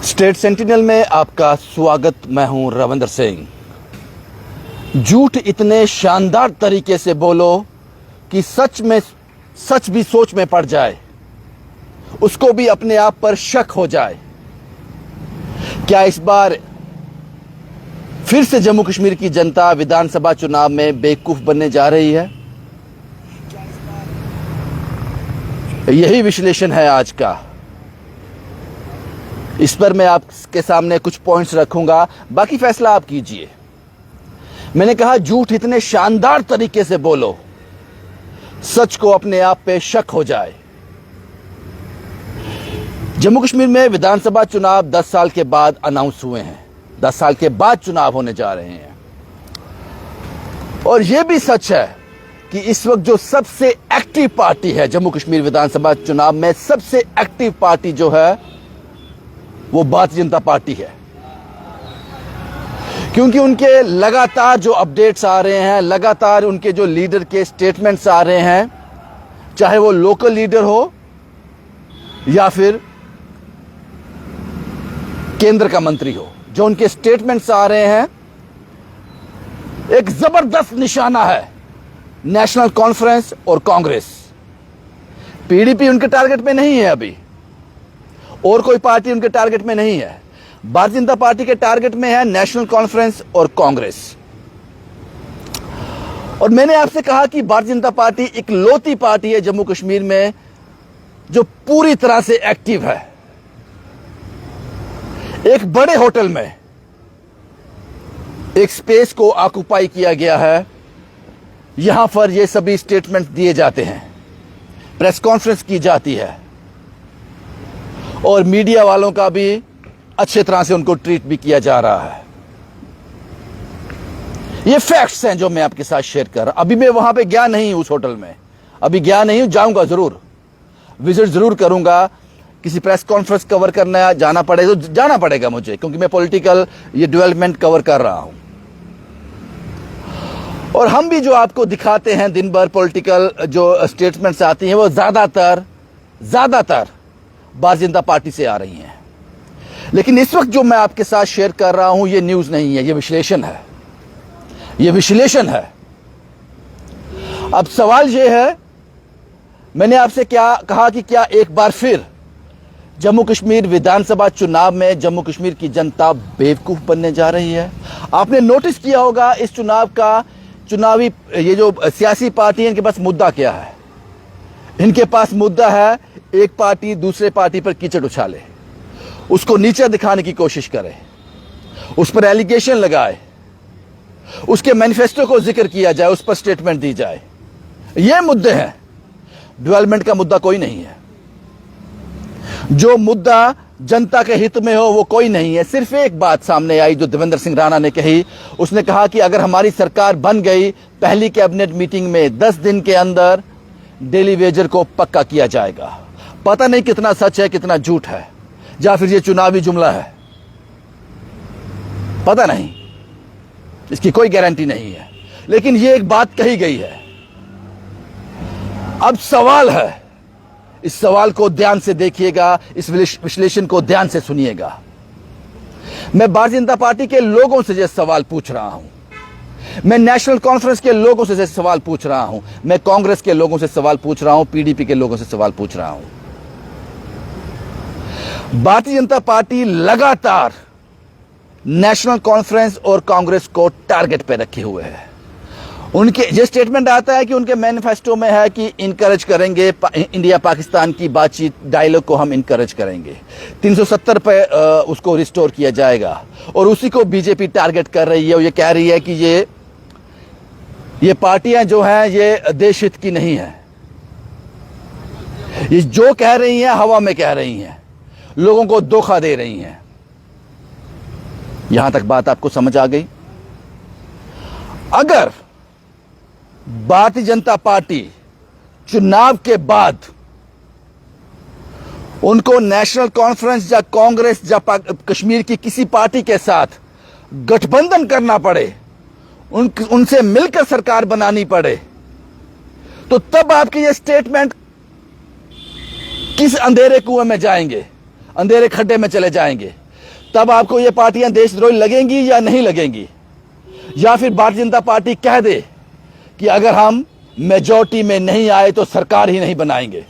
State sentinel में आपका स्वागत। मैं हूं रविंदर सिंह। झूठ इतने शानदार तरीके से बोलो कि सच भी सोच में पड़ जाए, उसको भी अपने आप पर शक हो जाए। क्या इस बार फिर से जम्मू कश्मीर की जनता विधानसभा चुनाव में बेवकूफ बनने जा रही है? यही विश्लेषण है आज का। इस पर मैं आपके सामने कुछ पॉइंट्स रखूंगा, बाकी फैसला आप कीजिए। मैंने कहा झूठ इतने शानदार तरीके से बोलो, सच को अपने आप पे शक हो जाए। जम्मू कश्मीर में विधानसभा चुनाव 10 साल के बाद अनाउंस हुए हैं। 10 साल के बाद चुनाव होने जा रहे हैं। और यह भी सच है कि इस वक्त जो सबसे एक्टिव पार्टी है जम्मू कश्मीर विधानसभा चुनाव में, सबसे एक्टिव पार्टी जो है वो भारतीय जनता पार्टी है। क्योंकि उनके लगातार जो अपडेट्स आ रहे हैं, लगातार उनके जो लीडर के स्टेटमेंट्स आ रहे हैं, चाहे वो लोकल लीडर हो या फिर केंद्र का मंत्री हो, जो उनके स्टेटमेंट्स आ रहे हैं एक जबरदस्त निशाना है नेशनल कॉन्फ्रेंस और कांग्रेस। पीडीपी उनके टारगेट में नहीं है अभी, और कोई पार्टी उनके टारगेट में नहीं है। भारतीय जनता पार्टी के टारगेट में है नेशनल कॉन्फ्रेंस और कांग्रेस। और मैंने आपसे कहा कि भारतीय जनता पार्टी इकलौती पार्टी है जम्मू कश्मीर में जो पूरी तरह से एक्टिव है। एक बड़े होटल में एक स्पेस को ऑक्युपाई किया गया है, यहां पर ये सभी स्टेटमेंट दिए जाते हैं, प्रेस कॉन्फ्रेंस की जाती है और मीडिया वालों का भी अच्छे तरह से उनको ट्रीट भी किया जा रहा है। ये फैक्ट्स हैं जो मैं आपके साथ शेयर कर रहा हूं। अभी मैं वहां पे गया नहीं हूं, उस होटल में अभी गया नहीं हूं, जाऊंगा जरूर, विजिट जरूर करूंगा। किसी प्रेस कॉन्फ्रेंस कवर करना जाना पड़े तो जाना पड़ेगा मुझे, क्योंकि मैं पॉलिटिकल ये डेवलपमेंट कवर कर रहा हूं। और हम भी जो आपको दिखाते हैं दिन भर पॉलिटिकल जो स्टेटमेंट्स आती हैं वो ज्यादातर भारतीय जनता पार्टी से आ रही हैं। लेकिन इस वक्त जो मैं आपके साथ शेयर कर रहा हूं ये न्यूज नहीं है, ये विश्लेषण है। ये विश्लेषण है। अब सवाल ये है, मैंने आपसे क्या कहा कि क्या एक बार फिर जम्मू कश्मीर विधानसभा चुनाव में जम्मू कश्मीर की जनता बेवकूफ बनने जा रही है? आपने नोटिस किया होगा इस चुनाव का, चुनावी ये जो सियासी पार्टी है इनके पास मुद्दा क्या है? इनके पास मुद्दा है एक पार्टी दूसरे पार्टी पर कीचड़ उछाले, उसको नीचा दिखाने की कोशिश करे, उस पर एलिगेशन लगाए, उसके मैनिफेस्टो को जिक्र किया जाए, उस पर स्टेटमेंट दी जाए। ये मुद्दे हैं। डेवलपमेंट का मुद्दा कोई नहीं है। जो मुद्दा जनता के हित में हो वो कोई नहीं है। सिर्फ एक बात सामने आई जो देवेंद्र सिंह राणा ने कही, उसने कहा कि अगर हमारी सरकार बन गई, पहली कैबिनेट मीटिंग में 10 दिन के अंदर डेली वेजर को पक्का किया जाएगा। पता नहीं कितना सच है कितना झूठ है, या फिर ये चुनावी जुमला है, पता नहीं, इसकी कोई गारंटी नहीं है। लेकिन ये एक बात कही गई है। अब सवाल है, इस सवाल को ध्यान से देखिएगा, इस विश्लेषण को ध्यान से सुनिएगा। मैं भारतीय जनता पार्टी के लोगों से ये सवाल पूछ रहा हूं, मैं नेशनल कॉन्फ्रेंस के लोगों से सवाल पूछ रहा हूं, मैं कांग्रेस के लोगों से सवाल पूछ रहा हूं, पीडीपी के लोगों से सवाल पूछ रहा हूं। भारतीय जनता पार्टी लगातार नेशनल कॉन्फ्रेंस और कांग्रेस को टारगेट पे रखे हुए है। उनके ये स्टेटमेंट आता है कि उनके मैनिफेस्टो में है कि इनकरेज करेंगे इंडिया पाकिस्तान की बातचीत, डायलॉग को हम इनकरेज करेंगे, 370 पे उसको रिस्टोर किया जाएगा। और उसी को बीजेपी टारगेट कर रही है और ये कह रही है कि ये पार्टियां जो हैं ये देश हित की नहीं है। ये जो कह रही हैं हवा में कह रही हैं, लोगों को धोखा दे रही हैं। यहां तक बात आपको समझ आ गई? अगर भारतीय जनता पार्टी चुनाव के बाद उनको नेशनल कॉन्फ्रेंस या कांग्रेस या कश्मीर की किसी पार्टी के साथ गठबंधन करना पड़े, उनसे मिलकर सरकार बनानी पड़े, तो तब आपके ये स्टेटमेंट किस अंधेरे कुएं में जाएंगे? अंधेरे खड्डे में चले जाएंगे, तब आपको ये पार्टियां देशद्रोही लगेंगी या नहीं लगेंगी? या फिर भारतीय जनता पार्टी कह दे कि अगर हम मेजॉरिटी में नहीं आए तो सरकार ही नहीं बनाएंगे?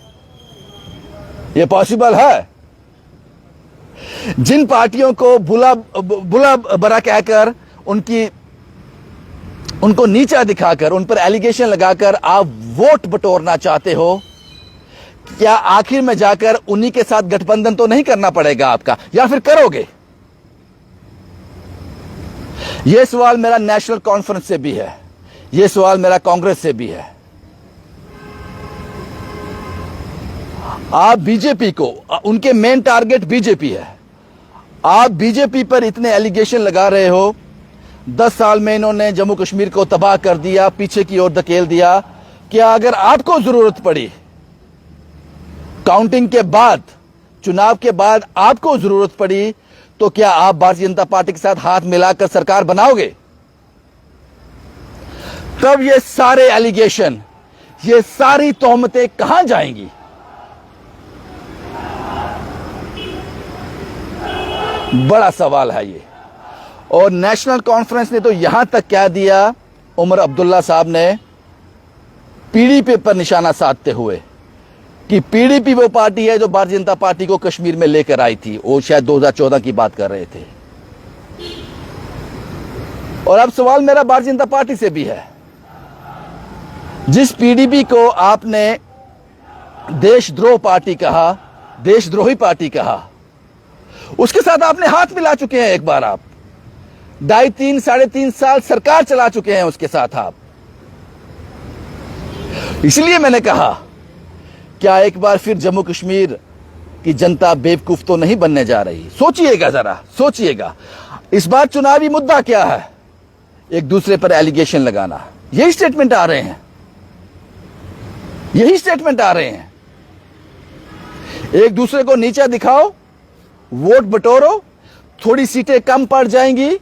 ये पॉसिबल है? जिन पार्टियों को बुला बरा कहकर उनको नीचा दिखाकर उन पर एलिगेशन लगाकर आप वोट बटोरना चाहते हो, क्या आखिर में जाकर उन्हीं के साथ गठबंधन तो नहीं करना पड़ेगा आपका, या फिर करोगे? यह सवाल मेरा नेशनल कॉन्फ्रेंस से भी है, यह सवाल मेरा कांग्रेस से भी है। आप बीजेपी को, उनके मेन टारगेट बीजेपी है, आप बीजेपी पर इतने एलिगेशन लगा रहे हो। 10 साल में इन्होंने जम्मू कश्मीर को तबाह कर दिया, पीछे की ओर धकेल दिया। क्या अगर आपको जरूरत पड़ी, काउंटिंग के बाद, चुनाव के बाद आपको जरूरत पड़ी, तो क्या आप भारतीय जनता पार्टी के साथ हाथ मिलाकर सरकार बनाओगे? तब ये सारे एलिगेशन, ये सारी तोहमतें कहां जाएंगी? बड़ा सवाल है ये। और नेशनल कॉन्फ्रेंस ने तो यहां तक कह दिया, उमर अब्दुल्ला साहब ने पीडीपी पर निशाना साधते हुए, कि पीडीपी वो पार्टी है जो भारतीय जनता पार्टी को कश्मीर में लेकर आई थी। वो शायद 2014 की बात कर रहे थे। और अब सवाल मेरा भारतीय जनता पार्टी से भी है। जिस पीडीपी को आपने देशद्रोह पार्टी कहा, देशद्रोही पार्टी कहा, उसके साथ आपने हाथ मिला चुके हैं। एक बार आप 2.5, 3.5 साल सरकार चला चुके हैं उसके साथ आप। इसलिए मैंने कहा, क्या एक बार फिर जम्मू कश्मीर की जनता बेवकूफ तो नहीं बनने जा रही? सोचिएगा, जरा सोचिएगा। इस बार चुनावी मुद्दा क्या है? एक दूसरे पर एलिगेशन लगाना। यही स्टेटमेंट आ रहे हैं, यही स्टेटमेंट आ रहे हैं। एक दूसरे को नीचा दिखाओ, वोट बटोरो, थोड़ी सीटें कम पड़ जाएंगी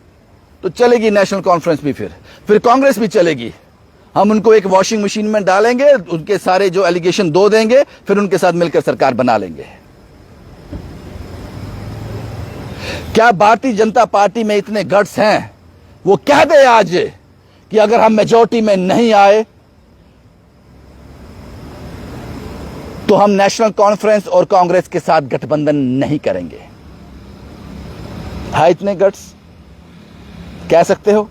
तो चलेगी नेशनल कॉन्फ्रेंस भी, फिर कांग्रेस भी चलेगी। हम उनको एक वॉशिंग मशीन में डालेंगे, उनके सारे जो एलिगेशन दो देंगे, फिर उनके साथ मिलकर सरकार बना लेंगे। क्या भारतीय जनता पार्टी में इतने गट्स हैं वो कह दे आज कि अगर हम मेजॉरिटी में नहीं आए तो हम नेशनल कॉन्फ्रेंस और कांग्रेस के साथ गठबंधन नहीं करेंगे? है इतने गट्स? कह सकते हो?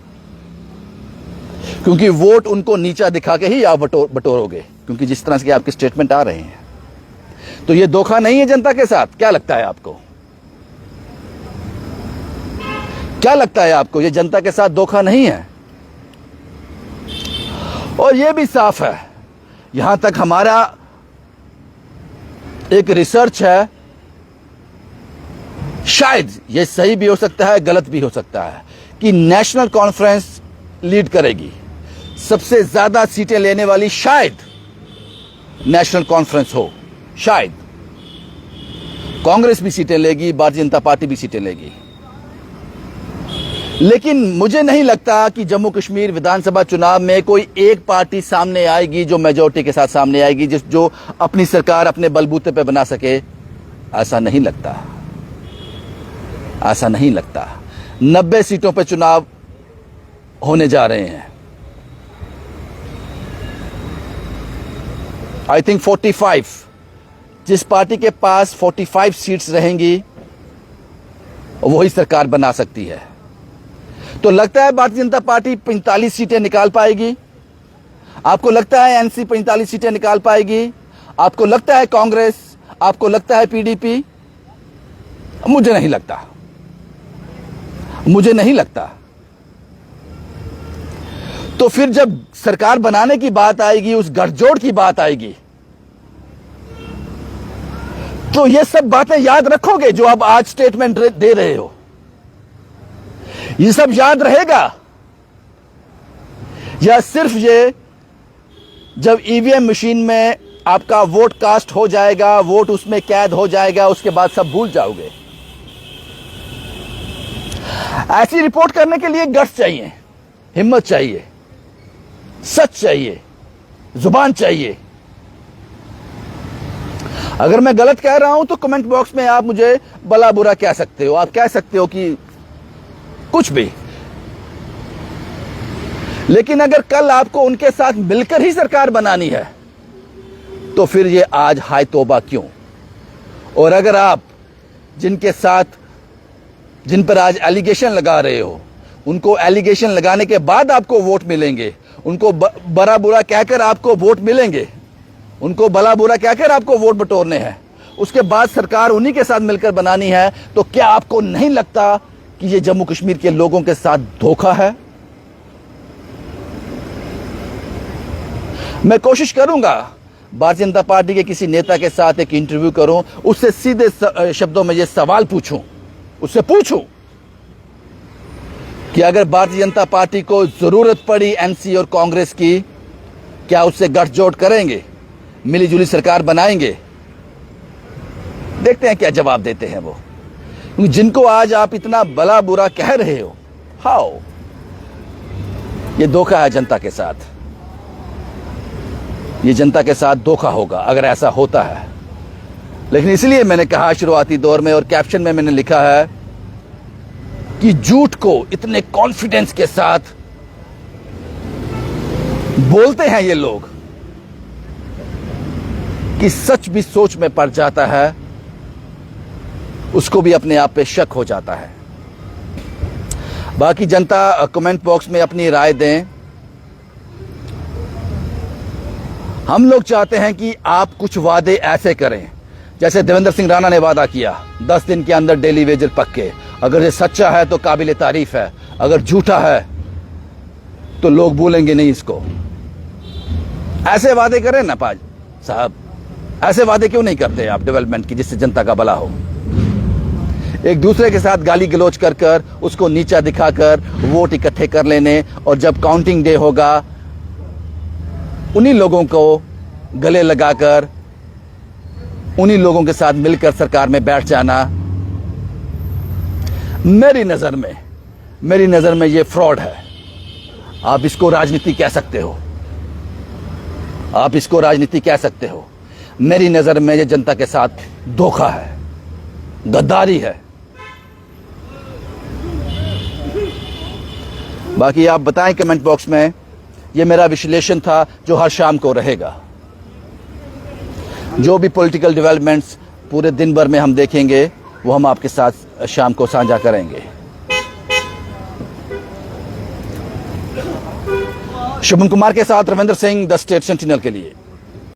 क्योंकि वोट उनको नीचा दिखा के ही आप बटोरोगे, क्योंकि जिस तरह से आपके स्टेटमेंट आ रहे हैं। तो ये धोखा नहीं है जनता के साथ? क्या लगता है आपको? क्या लगता है आपको? ये जनता के साथ धोखा नहीं है? और ये भी साफ है, यहां तक हमारा एक रिसर्च है, शायद ये सही भी हो सकता है, गलत भी हो सकता है, कि नेशनल कॉन्फ्रेंस लीड करेगी। सबसे ज्यादा सीटें लेने वाली शायद नेशनल कॉन्फ्रेंस हो, शायद कांग्रेस भी सीटें लेगी, भारतीय जनता पार्टी भी सीटें लेगी। लेकिन मुझे नहीं लगता कि जम्मू कश्मीर विधानसभा चुनाव में कोई एक पार्टी सामने आएगी जो मेजॉरिटी के साथ सामने आएगी, जो अपनी सरकार अपने बलबूते पे बना सके। ऐसा नहीं लगता, ऐसा नहीं लगता। 90 सीटों पर चुनाव होने जा रहे हैं। आई थिंक 45, जिस पार्टी के पास 45 सीट्स रहेंगी वही सरकार बना सकती है। तो लगता है भारतीय जनता पार्टी 45 सीटें निकाल पाएगी? आपको लगता है एनसी 45 सीटें निकाल पाएगी? आपको लगता है कांग्रेस? आपको लगता है पीडीपी? मुझे नहीं लगता, मुझे नहीं लगता। तो फिर जब सरकार बनाने की बात आएगी, उस गठजोड़ की बात आएगी, तो ये सब बातें याद रखोगे जो अब आज स्टेटमेंट दे रहे हो? ये सब याद रहेगा? या सिर्फ ये जब ईवीएम मशीन में आपका वोट कास्ट हो जाएगा, वोट उसमें कैद हो जाएगा, उसके बाद सब भूल जाओगे? ऐसी रिपोर्ट करने के लिए गट्स चाहिए, हिम्मत चाहिए, सच चाहिए, जुबान चाहिए। अगर मैं गलत कह रहा हूं तो कमेंट बॉक्स में आप मुझे भला बुरा कह सकते हो, आप कह सकते हो कि कुछ भी। लेकिन अगर कल आपको उनके साथ मिलकर ही सरकार बनानी है तो फिर ये आज हाय तौबा क्यों? और अगर आप जिनके साथ, जिन पर आज एलिगेशन लगा रहे हो, उनको एलिगेशन लगाने के बाद आपको वोट मिलेंगे, उनको बड़ा बुरा कहकर आपको वोट मिलेंगे, उनको भला बुरा कहकर आपको वोट बटोरने हैं, उसके बाद सरकार उन्हीं के साथ मिलकर बनानी है, तो क्या आपको नहीं लगता कि ये जम्मू कश्मीर के लोगों के साथ धोखा है? मैं कोशिश करूंगा भारतीय जनता पार्टी के किसी नेता के साथ एक इंटरव्यू करूं, उससे सीधे शब्दों में ये सवाल पूछूं, उससे पूछूं कि अगर भारतीय जनता पार्टी को जरूरत पड़ी एनसी और कांग्रेस की, क्या उससे गठजोड़ करेंगे, मिलीजुली सरकार बनाएंगे? देखते हैं क्या जवाब देते हैं वो। जिनको आज आप इतना भला बुरा कह रहे हो, हाउ, ये धोखा है जनता के साथ, ये जनता के साथ धोखा होगा अगर ऐसा होता है। लेकिन इसलिए मैंने कहा शुरुआती दौर में और कैप्शन में मैंने लिखा है कि झूठ को इतने कॉन्फिडेंस के साथ बोलते हैं ये लोग कि सच भी सोच में पड़ जाता है, उसको भी अपने आप पे शक हो जाता है। बाकी जनता कमेंट बॉक्स में अपनी राय दें। हम लोग चाहते हैं कि आप कुछ वादे ऐसे करें जैसे देवेंद्र सिंह राणा ने वादा किया 10 दिन के अंदर डेली वेजर पक्के। अगर ये सच्चा है तो काबिले तारीफ है, अगर झूठा है तो लोग भूलेंगे नहीं इसको। ऐसे वादे करें ना पाज साहब, ऐसे वादे क्यों नहीं करते आप डेवलपमेंट की जिससे जनता का भला हो? एक दूसरे के साथ गाली गलौज कर कर, उसको नीचा दिखाकर वोट इकट्ठे कर लेने, और जब काउंटिंग डे होगा उन्हीं लोगों को गले लगाकर उन्हीं लोगों के साथ मिलकर सरकार में बैठ जाना, मेरी नजर में ये फ्रॉड है। आप इसको राजनीति कह सकते हो, आप इसको राजनीति कह सकते हो। मेरी नजर में ये जनता के साथ धोखा है, गद्दारी है। बाकी आप बताएं कमेंट बॉक्स में। ये मेरा विश्लेषण था जो हर शाम को रहेगा। जो भी पॉलिटिकल डेवलपमेंट्स पूरे दिन भर में हम देखेंगे वो हम आपके साथ शाम को साझा करेंगे। शुभम कुमार के साथ Ravindra Singh, the state sentinel के लिए।